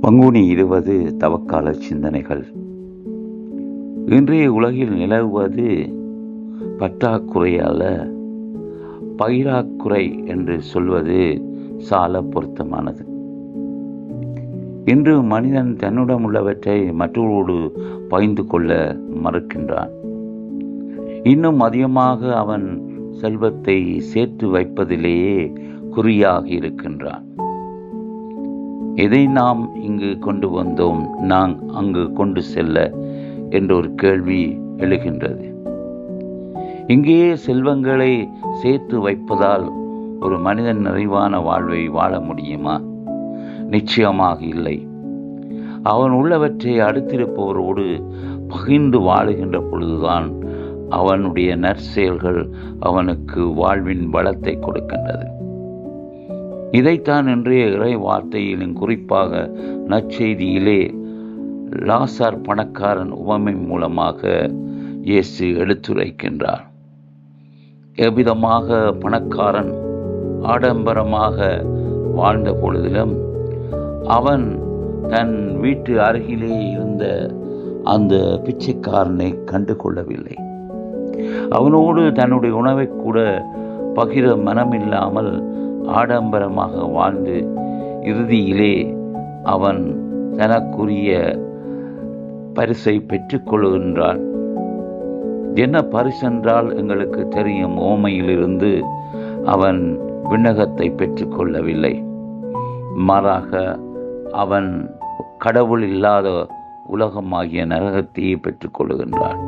பங்குனி 20 தவக்கால சிந்தனைகள். இன்றைய உலகில் நிலவுவது பற்றாக்குறை அல்ல, பயிராக்குறை என்று சொல்வது சால பொருத்தமானது. இன்று மனிதன் தன்னிடம் உள்ளவற்றை மற்றவரோடு பகிர்ந்து கொள்ள மறுக்கின்றான். இன்னும் அதிகமாக அவன் செல்வத்தை சேர்த்து வைப்பதிலேயே குறியாக இருக்கின்றான். எதை நாம் இங்கு கொண்டு வந்தோம், நாம் அங்கு கொண்டு செல்ல என்ற ஒரு கேள்வி எழுகின்றது. இங்கேயே செல்வங்களை சேர்த்து வைப்பதால் ஒரு மனிதன் நிறைவான வாழ்வை வாழ முடியுமா? நிச்சயமாக இல்லை. அவன் உள்ளவற்றை அடுத்திருப்பவரோடு பகிர்ந்து வாழுகின்ற பொழுதுதான் அவனுடைய நற்செயல்கள் அவனுக்கு வாழ்வின் பலத்தை கொடுக்கின்றது. இதைத்தான் இன்றைய இறை வார்த்தையிலும் குறிப்பாக நற்செய்தியிலே லாசார் பணக்காரன் உவமை மூலமாக இயேசு எடுத்துரைக்கின்றார். எவ்விதமாக பணக்காரன் ஆடம்பரமாக வாழ்ந்த பொழுதிலும் அவன் தன் வீட்டு அருகிலே இருந்த அந்த பிச்சைக்காரனை கண்டு கொள்ளவில்லை. அவனோடு தன்னுடைய உணவை கூட பகிர மனமில்லாமல் ஆடம்பரமாக வாழ்ந்து இறுதியிலே அவன் தனக்குரிய பரிசை பெற்றுக்கொள்கின்றான். என்ன பரிசென்றால் எங்களுக்கு தெரியும். ஓமையிலிருந்து அவன் விண்ணகத்தை பெற்றுக்கொள்ளவில்லை, மாறாக அவன் கடவுள் இல்லாத உலகமாகிய நரகத்தையே பெற்றுக்கொள்கின்றான்.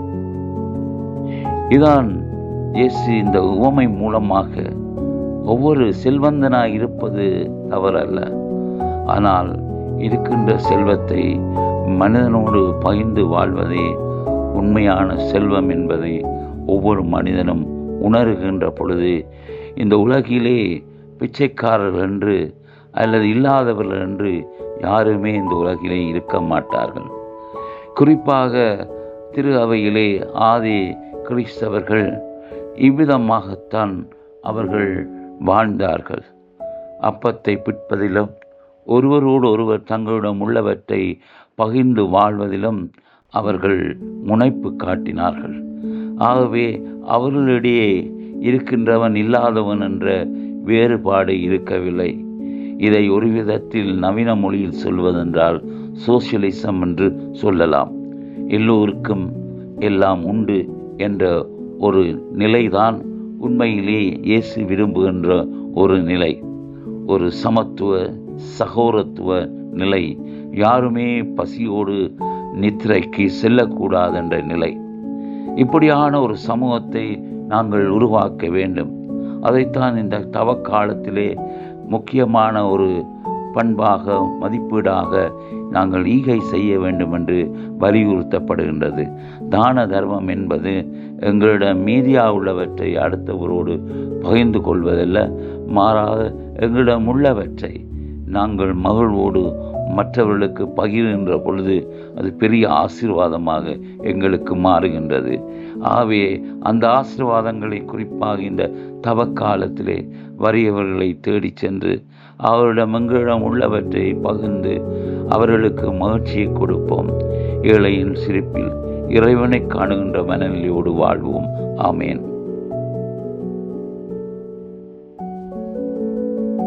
இதான் இயேசு இந்த உவமை மூலமாக ஒவ்வொரு செல்வந்தனாய் இருப்பது தவறல்ல, ஆனால் இருக்கின்ற செல்வத்தை மனிதனோடு பகிர்ந்து வாழ்வதே உண்மையான செல்வம் என்பதை ஒவ்வொரு மனிதனும் உணர்கின்ற பொழுது இந்த உலகிலே பிச்சைக்காரர்கள் என்று அல்லது இல்லாதவர்கள் என்று யாருமே இந்த உலகிலே இருக்க மாட்டார்கள். குறிப்பாக திரு அவையிலே ஆதி கிறிஸ்தவர்கள் இவ்விதமாகத்தான் அவர்கள் வாழ்ந்தார்கள். அப்பத்தை பிற்பதிலும் ஒருவரோடு ஒருவர் தங்களிடம் உள்ளவற்றை பகிர்ந்து வாழ்வதிலும் அவர்கள் முனைப்பு காட்டினார்கள். ஆகவே அவர்களிடையே இருக்கின்றவன் இல்லாதவன் என்ற வேறுபாடு இருக்கவில்லை. இதை ஒரு விதத்தில் நவீன மொழியில் சொல்வதென்றால் சோசியலிசம் என்று சொல்லலாம். எல்லோருக்கும் எல்லாம் உண்டு என்ற ஒரு நிலைதான் உண்மையிலே இயேசு விரும்புகின்ற ஒரு நிலை, ஒரு சமத்துவ சகோதரத்துவ நிலை. யாருமே பசியோடு நித்திரைக்கு செல்லக்கூடாது என்ற நிலை. இப்படியான ஒரு சமூகத்தை நாங்கள் உருவாக்க வேண்டும். அதைத்தான் இந்த தவக்காலத்திலே முக்கியமான ஒரு பண்பாக மதிப்பீடாக நாங்கள் ஈகை செய்ய வேண்டும் என்று வலியுறுத்தப்படுகின்றது. தான தர்மம் என்பது எங்களிடம் மீதியா உள்ளவற்றை அடுத்தவரோடு பகிர்ந்து கொள்வதல்ல, மாறாக எங்களிடம் உள்ளவற்றை நாங்கள் மகிழ்வோடு மற்றவர்களுக்கு பகிர்கின்ற பொழுது அது பெரிய ஆசீர்வாதமாக எங்களுக்கு மாறுகின்றது. ஆகவே அந்த ஆசீர்வாதங்களை குறிப்பாக இந்த தவக்காலத்திலே வறியவர்களை தேடி சென்று அவரிடம் எங்களிடம் உள்ளவற்றை பகிர்ந்து அவர்களுக்கு மகிழ்ச்சியை கொடுப்போம். ஏழையின் சிரிப்பில் இறைவனை காணுகின்ற மனநிலையோடு வாழ்வோம். ஆமேன்.